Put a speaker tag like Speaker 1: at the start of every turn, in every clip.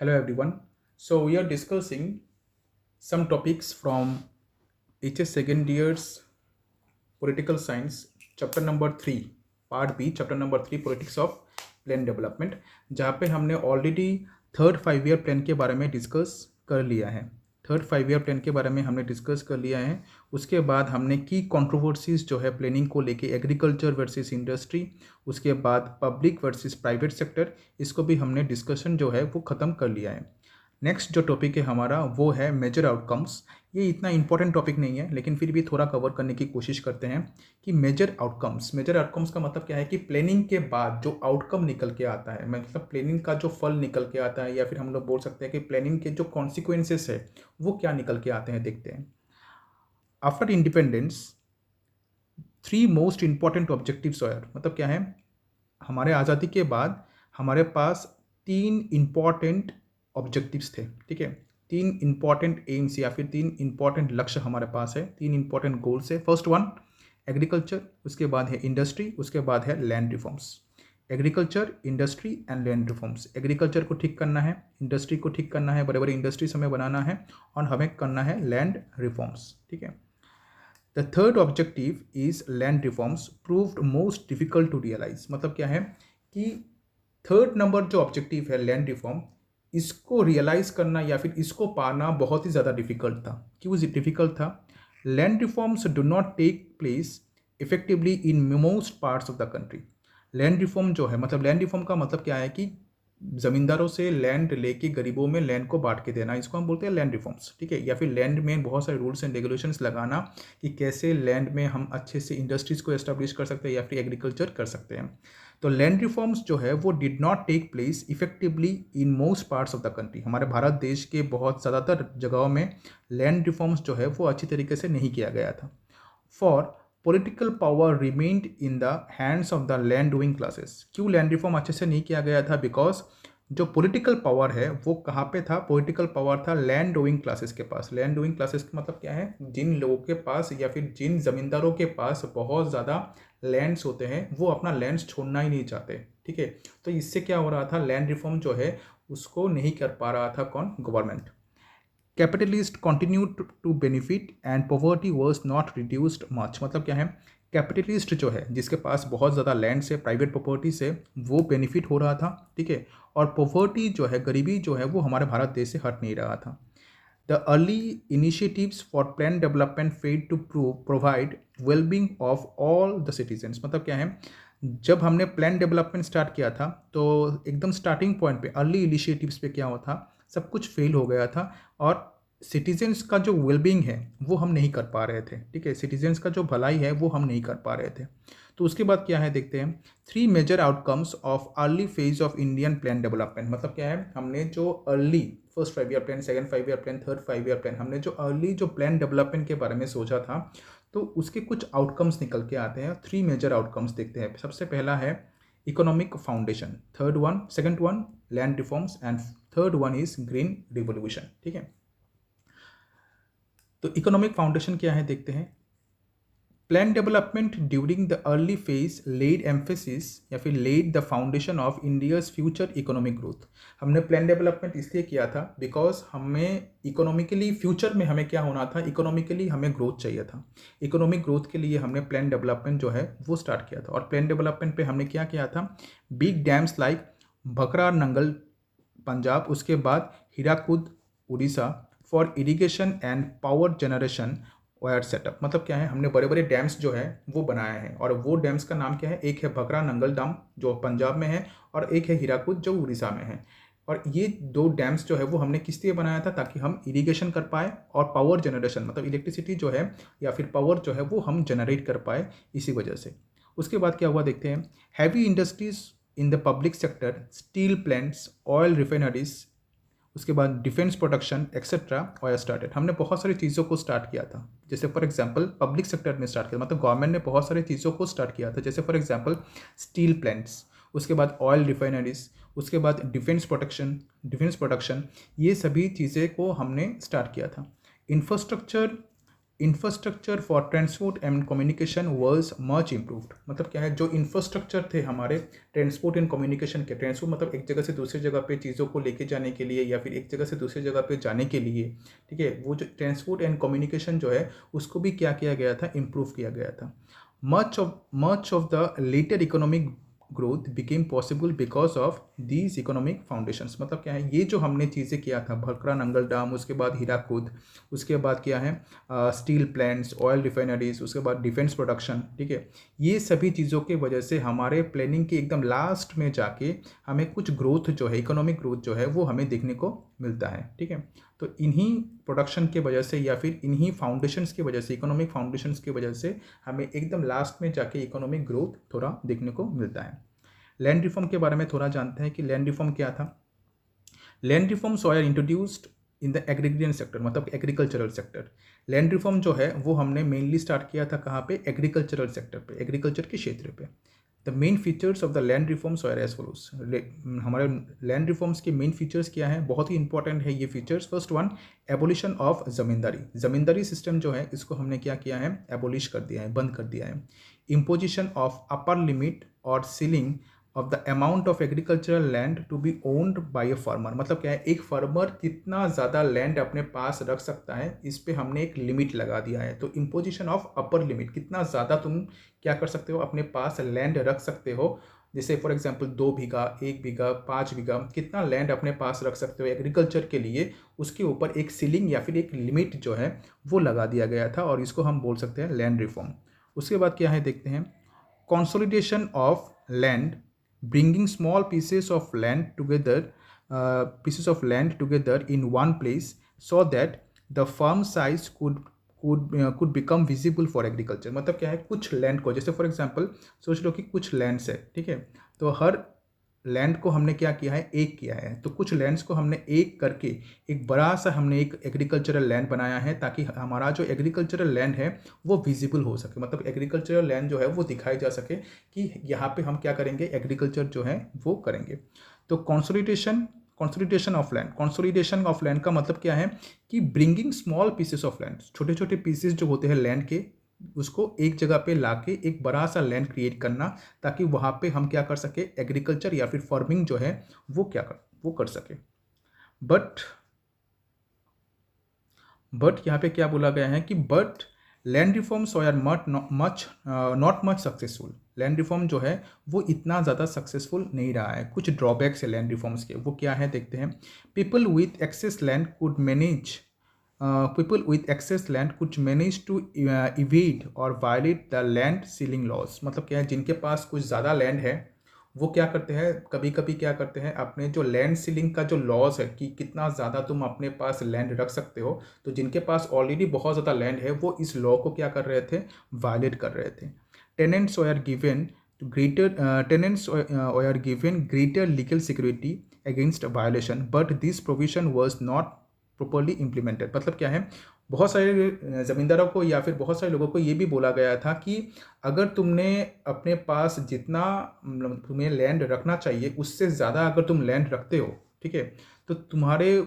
Speaker 1: Hello everyone. So we are discussing some topics from HS second year's political science chapter number 3 part B chapter number 3 politics of plan development, जहाँ पे हमने already third 5 year plan के बारे में discuss कर लिया है। Third 5 year plan के बारे में हमने डिस्कस कर लिया है। उसके बाद हमने की कंट्रोवर्सीज जो है प्लानिंग को लेके, एग्रीकल्चर वर्सेस इंडस्ट्री, उसके बाद पब्लिक वर्सेस प्राइवेट सेक्टर, इसको भी हमने डिस्कशन जो है वो ख़त्म कर लिया है। नेक्स्ट जो टॉपिक है हमारा वो है मेजर आउटकम्स। ये इतना इंपॉर्टेंट टॉपिक नहीं है, लेकिन फिर भी थोड़ा कवर करने की कोशिश करते हैं कि मेजर आउटकम्स का मतलब क्या है कि प्लानिंग के बाद जो आउटकम निकल के आता है, मतलब प्लानिंग का जो फल निकल के आता है, या फिर हम लोग बोल सकते हैं कि प्लानिंग के जो कॉन्सिक्वेंसेस है वो क्या निकल के आते हैं, देखते हैं। After independence 3 most important objectives are, मतलब क्या है, हमारे आज़ादी के बाद हमारे पास 3 इंपॉर्टेंट ऑब्जेक्टिव्स थे। ठीक है, 3 इंपॉर्टेंट एम्स या फिर 3 इंपॉर्टेंट लक्ष्य हमारे पास है, 3 इंपॉर्टेंट गोल्स है। फर्स्ट वन एग्रीकल्चर, उसके बाद है इंडस्ट्री, उसके बाद है land reforms. Agriculture, industry and land reforms. Agriculture को ठीक करना है, इंडस्ट्री को ठीक करना है, बड़े बड़े इंडस्ट्रीज हमें बनाना है, और हमें करना है लैंड रिफॉर्म्स। ठीक है। The third objective is land reforms proved most difficult to realise, मतलब क्या है कि थर्ड नंबर जो ऑब्जेक्टिव है लैंड रिफॉर्म, इसको रियलाइज करना या फिर इसको पाना बहुत ही ज़्यादा डिफिकल्ट था। क्यों डिफिकल्ट था? Land reforms do not take place effectively in most parts of the country. Land reform जो है, मतलब लैंड रिफॉर्म का मतलब क्या है कि ज़मींदारों से लैंड लेके गरीबों में लैंड को बांट के देना, इसको हम बोलते हैं लैंड रिफॉर्म्स। ठीक है, या फिर लैंड में बहुत सारे रूल्स एंड रेगुलेशंस लगाना कि कैसे लैंड में हम अच्छे से इंडस्ट्रीज़ को एस्टेब्लिश कर सकते हैं या फिर एग्रीकल्चर कर सकते हैं। तो लैंड रिफॉर्म्स जो है वो did not take place effectively in most parts of the country. हमारे भारत देश के बहुत ज़्यादातर जगहों में लैंड रिफॉर्म्स जो है वो अच्छी तरीके से नहीं किया गया था। For political power remained in the hands of the land doing classes. क्यों लैंड रिफॉर्म अच्छे से नहीं किया गया था? बिकॉज जो पॉलिटिकल पावर है वो कहाँ पे था? पॉलिटिकल पावर था लैंड डूइंग क्लासेस के पास। लैंड डूइंग क्लासेस का मतलब क्या है? जिन लोगों के पास या फिर जिन जमींदारों के पास बहुत ज़्यादा लैंड्स होते हैं, वो अपना लैंड्स छोड़ना ही नहीं चाहते। ठीक है, तो इससे क्या हो रहा था? लैंड रिफॉर्म जो है उसको नहीं कर पा रहा था कौन? Government. Capitalist continued to benefit and poverty was not reduced much, मतलब क्या है? कैपिटलिस्ट जो है, जिसके पास बहुत ज़्यादा लैंड से, प्राइवेट प्रॉपर्टी से, वो बेनिफिट हो रहा था। ठीक है, और पॉवर्टी जो है, गरीबी जो है, वो हमारे भारत देश से हट नहीं रहा था। The early initiatives for plan development failed to provide wellbeing of all the citizens, मतलब क्या है? जब हमने प्लान डेवलपमेंट स्टार्ट किया था तो एकदम स्टार्टिंग पॉइंट पे, अर्ली इनिशिएटिव्स पे क्या हुआ था? सब कुछ फेल हो गया था, और सिटीजन्स का जो वेलबींग है वो हम नहीं कर पा रहे थे। ठीक है, सिटीजन्स का जो भलाई है वो हम नहीं कर पा रहे थे। तो उसके बाद क्या है, देखते हैं। 3 major outcomes of early phase of Indian plan development, मतलब क्या है? हमने जो early first 5 year plan, second 5 year plan, third 5 year plan, हमने जो अर्ली जो प्लान डेवलपमेंट के बारे में सोचा था, तो उसके कुछ आउटकम्स निकल के आते हैं। 3 मेजर आउटकम्स देखते हैं। सबसे पहला है economic foundation, second one land reforms, and third one is green revolution. ठीक है, तो इकोनॉमिक फाउंडेशन क्या है, देखते हैं। Plan development during the early phase led emphasis या फिर led the foundation of India's future economic growth. हमने प्लान डेवलपमेंट इसलिए किया था बिकॉज हमें इकोनॉमिकली फ्यूचर में हमें क्या होना था, इकोनॉमिकली हमें ग्रोथ चाहिए था। इकोनॉमिक ग्रोथ के लिए हमने प्लान डेवलपमेंट जो है वो स्टार्ट किया था। और प्लान डेवलपमेंट पे हमने क्या किया था? Big dams like Bhakra Nangal Punjab, उसके बाद Hirakud Orissa for irrigation and power generation wire setup, मतलब क्या है? हमने बड़े बड़े डैम्स जो है वो बनाए हैं, और वो डैम्स का नाम क्या है? एक है भकरा नंगल डैम जो पंजाब में है, और एक है हीराकुद जो उड़ीसा में है। और ये 2 डैम्स जो है वो हमने किस लिए बनाया था? ताकि हम इरिगेशन कर पाए और पावर जनरेशन, मतलब इलेक्ट्रिसिटी जो है या फिर पावर जो है वो हम जनरेट कर पाए, इसी वजह से। उसके बाद क्या हुआ, देखते हैं। Heavy industries in the public sector, steel plants, oil refineries, उसके बाद डिफेंस प्रोडक्शन एक्सेट्रा और स्टार्टेड। हमने बहुत सारी चीज़ों को स्टार्ट किया था। जैसे फॉर एग्जांपल पब्लिक सेक्टर में स्टार्ट किया, मतलब गवर्नमेंट ने बहुत सारी चीज़ों को स्टार्ट किया था। जैसे फॉर एग्जांपल स्टील प्लांट्स, उसके बाद ऑयल रिफाइनरीज, उसके बाद डिफेंस प्रोडक्शन, ये सभी चीज़ें को हमने स्टार्ट किया था। Infrastructure infrastructure for transport and communication was much improved. मतलब क्या है, जो इंफ्रास्ट्रक्चर थे हमारे ट्रांसपोर्ट एंड कम्युनिकेशन के, ट्रांसपोर्ट मतलब एक जगह से दूसरी जगह पे चीज़ों को लेके जाने के लिए या फिर एक जगह से दूसरी जगह पे जाने के लिए, ठीक है, वो जो ट्रांसपोर्ट एंड कम्युनिकेशन जो है उसको भी क्या किया गया था, इम्प्रूव किया गया था। Much of the later economic growth became possible because of these economic foundations. मतलब क्या है, ये जो हमने चीज़ें किया था, भरकरा नंगल डैम, उसके बाद हीराकुद, उसके बाद क्या है स्टील प्लांट्स, ऑयल रिफाइनरीज, उसके बाद डिफेंस प्रोडक्शन, ठीक है, ये सभी चीज़ों के वजह से हमारे प्लानिंग के एकदम लास्ट में जाके हमें कुछ ग्रोथ जो है, इकोनॉमिक ग्रोथ जो है वो हमें देखने को मिलता है। ठीक है, तो इन्हीं प्रोडक्शन के वजह से या फिर इन्हीं फाउंडेशंस की वजह से, इकोनॉमिक फाउंडेशंस की वजह से हमें एकदम लास्ट में जाके इकोनॉमिक ग्रोथ थोड़ा देखने को मिलता है। लैंड रिफॉर्म के बारे में थोड़ा जानते हैं कि लैंड रिफॉर्म क्या था। Land reforms were introduced in the agricultural sector, मतलब एग्रीकल्चरल सेक्टर। लैंड रिफॉर्म जो है वो हमने मेनली स्टार्ट किया था कहाँ पे, एग्रीकल्चरल सेक्टर पे, एग्रीकल्चर के क्षेत्र पे। The main features of the land reforms are as follows. हमारे लैंड रिफॉर्म्स के मेन फीचर्स क्या हैं, बहुत ही इंपॉर्टेंट है ये features. First one, abolition of zamindari. Zamindari system जो है इसको हमने क्या किया है, एबोलिश कर दिया है, बंद कर दिया है। इम्पोजिशन ऑफ अपर लिमिट और ceiling of the amount of agricultural land to be owned by a farmer. मतलब क्या है, एक फार्मर कितना ज़्यादा लैंड अपने पास रख सकता है, इस पे हमने एक लिमिट लगा दिया है। तो इम्पोजिशन ऑफ अपर लिमिट, कितना ज़्यादा तुम क्या कर सकते हो, अपने पास लैंड रख सकते हो। जैसे फॉर एग्जांपल 2 बीघा, 1 बीघा, 5 बीघा, कितना लैंड अपने पास रख सकते हो एग्रीकल्चर के लिए, उसके ऊपर एक सीलिंग या फिर एक लिमिट जो है वो लगा दिया गया था, और इसको हम बोल सकते हैं लैंड रिफॉर्म। उसके बाद क्या है देखते हैं, consolidation of land, bringing small pieces of land together in one place so that the farm size could become visible for agriculture। मतलब क्या है, कुछ लैंड को, जैसे फॉर एग्जांपल सोच लो कि कुछ लैंड्स है, ठीक है, तो हर लैंड को हमने क्या किया है, एक किया है। तो कुछ लैंड्स को हमने एक करके एक बड़ा सा हमने एक एग्रीकल्चरल लैंड बनाया है, ताकि हमारा जो एग्रीकल्चरल लैंड है वो विजिबल हो सके। मतलब एग्रीकल्चरल लैंड जो है वो दिखाई जा सके कि यहाँ पे हम क्या करेंगे, एग्रीकल्चर जो है वो करेंगे। तो कंसोलिडेशन ऑफ लैंड का मतलब क्या है कि bringing small pieces of land, छोटे छोटे पीसेस जो होते हैं लैंड के, उसको एक जगह पे लाके एक बड़ा सा लैंड क्रिएट करना, ताकि वहाँ पे हम क्या कर सके, एग्रीकल्चर या फिर फार्मिंग जो है वो कर सके। बट यहाँ पे क्या बोला गया है कि but land reforms are not much successful. Land reform जो है वो इतना ज़्यादा सक्सेसफुल नहीं रहा है। कुछ ड्रॉबैक्स है लैंड रिफॉर्म्स के, वो क्या है देखते हैं। People with access land could manage people with excess land could manage to evade or violate the land ceiling laws। मतलब क्या है, जिनके पास कुछ ज़्यादा लैंड है वो क्या करते हैं, कभी कभी क्या करते हैं, अपने जो लैंड सीलिंग का जो लॉस है कि कितना ज़्यादा तुम अपने पास लैंड रख सकते हो, तो जिनके पास ऑलरेडी बहुत ज़्यादा लैंड है वो इस लॉ को क्या कर रहे थे, वायलेट कर रहे थे। Tenants are given greater legal security against violation, but this provision was not properly implemented. मतलब क्या है, बहुत सारे ज़मींदारों को या फिर बहुत सारे लोगों को ये भी बोला गया था कि अगर तुमने अपने पास जितना तुम्हें लैंड रखना चाहिए उससे ज़्यादा अगर तुम लैंड रखते हो, ठीक है, तो तुम्हारे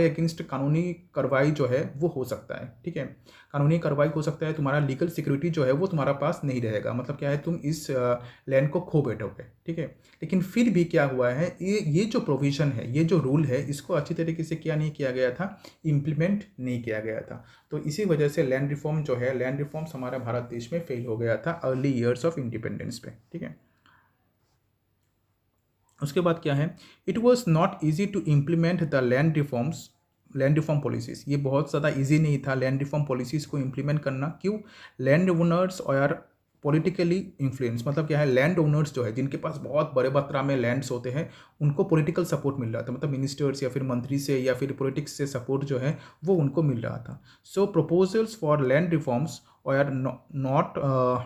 Speaker 1: अगेंस्ट कानूनी कार्रवाई जो है वो हो सकता है। ठीक है, कानूनी कार्रवाई हो सकता है, तुम्हारा लीगल सिक्योरिटी जो है वो तुम्हारा पास नहीं रहेगा। मतलब क्या है, तुम इस लैंड को खो बैठोगे। ठीक है, लेकिन फिर भी क्या हुआ है, ये जो प्रोविज़न है, ये जो रूल है, इसको अच्छी तरीके से क्या नहीं किया गया था, इम्प्लीमेंट नहीं किया गया था। तो इसी वजह से लैंड रिफॉर्म जो है, लैंड रिफॉर्म्स हमारा भारत देश में फेल हो गया था अर्ली ईयर्स ऑफ इंडिपेंडेंस पे। ठीक है, उसके बाद क्या है, it was not easy to implement the land reform policies. ये बहुत ज़्यादा इजी नहीं था लैंड रिफॉर्म पॉलिसीज़ को इम्प्लीमेंट करना। क्यों? लैंड ओनर्स और पॉलिटिकली इन्फ्लुएंस। मतलब क्या है, लैंड ओनर्स जो है, जिनके पास बहुत बड़े मात्रा में लैंड्स होते हैं, उनको पॉलिटिकल सपोर्ट मिल रहा था। मतलब मिनिस्टर्स या फिर मंत्री से या फिर पॉलिटिक्स से सपोर्ट जो है वो उनको मिल रहा था। So proposals for land reforms are not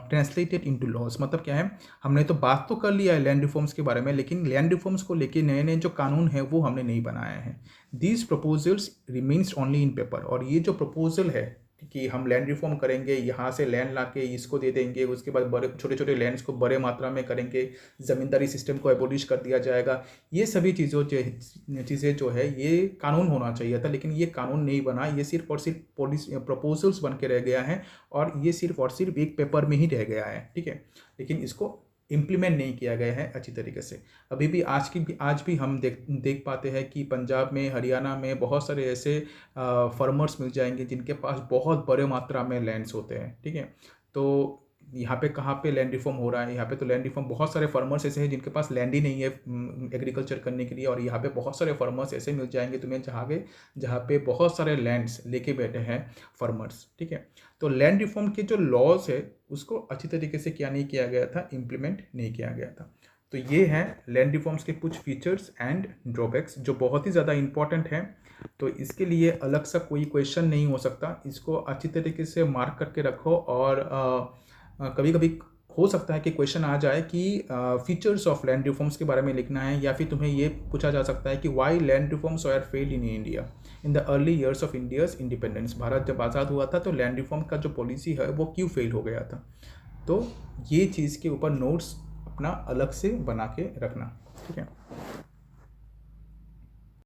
Speaker 1: translated into laws. मतलब क्या है, हमने तो बात तो कर लिया है लैंड रिफॉर्म्स के बारे में, लेकिन लैंड रिफॉर्म्स को लेके नए नए जो कानून है वो हमने नहीं बनाए हैं। These proposals remains only in paper. और ये जो प्रपोजल है, कि हम लैंड रिफॉर्म करेंगे, यहाँ से लैंड लाके इसको दे देंगे, उसके बाद बड़े छोटे छोटे लैंड्स को बड़े मात्रा में करेंगे, ज़मींदारी सिस्टम को एबोलिश कर दिया जाएगा। ये सभी चीज़ें जो है ये कानून होना चाहिए था, लेकिन ये कानून नहीं बना, ये सिर्फ और सिर्फ पॉलिसी प्रपोजल्स बन के रह गया है और ये सिर्फ और सिर्फ एक पेपर में ही रह गया है, ठीक है। लेकिन इसको इम्प्लीमेंट नहीं किया गया है अच्छी तरीके से। अभी भी आज भी हम देख पाते हैं कि पंजाब में, हरियाणा में बहुत सारे ऐसे फार्मर्स मिल जाएंगे जिनके पास बहुत बड़े मात्रा में लैंड्स होते हैं, ठीक है। तो यहाँ पे कहाँ पे लैंड रिफॉर्म हो रहा है? यहाँ पे तो लैंड रिफॉर्म, बहुत सारे फार्मर्स ऐसे हैं जिनके पास लैंड ही नहीं है एग्रीकल्चर करने के लिए, और यहाँ पे बहुत सारे फार्मर्स ऐसे मिल जाएंगे तुम्हें जहाँ पे बहुत सारे लैंड्स लेके बैठे हैं फार्मर्स, ठीक है। तो लैंड रिफॉर्म के जो लॉज है उसको अच्छी तरीके से क्या नहीं किया गया था, इम्प्लीमेंट नहीं किया गया था। तो ये हैं लैंड रिफॉर्म्स के कुछ फीचर्स एंड ड्रॉबैक्स जो बहुत ही ज़्यादा इंपॉर्टेंट हैं। तो इसके लिए अलग सा कोई क्वेश्चन नहीं हो सकता, इसको अच्छी तरीके से मार्क करके रखो। और कभी कभी हो सकता है कि क्वेश्चन आ जाए कि फीचर्स ऑफ लैंड रिफॉर्म्स के बारे में लिखना है, या फिर तुम्हें ये पूछा जा सकता है कि why land reforms are failed in India in the early years of India's independence. Bharat जब आज़ाद हुआ था तो लैंड रिफॉर्म का जो पॉलिसी है वो क्यों फेल हो गया था। तो ये चीज़ के ऊपर नोट्स अपना अलग से बना के रखना, ठीक है।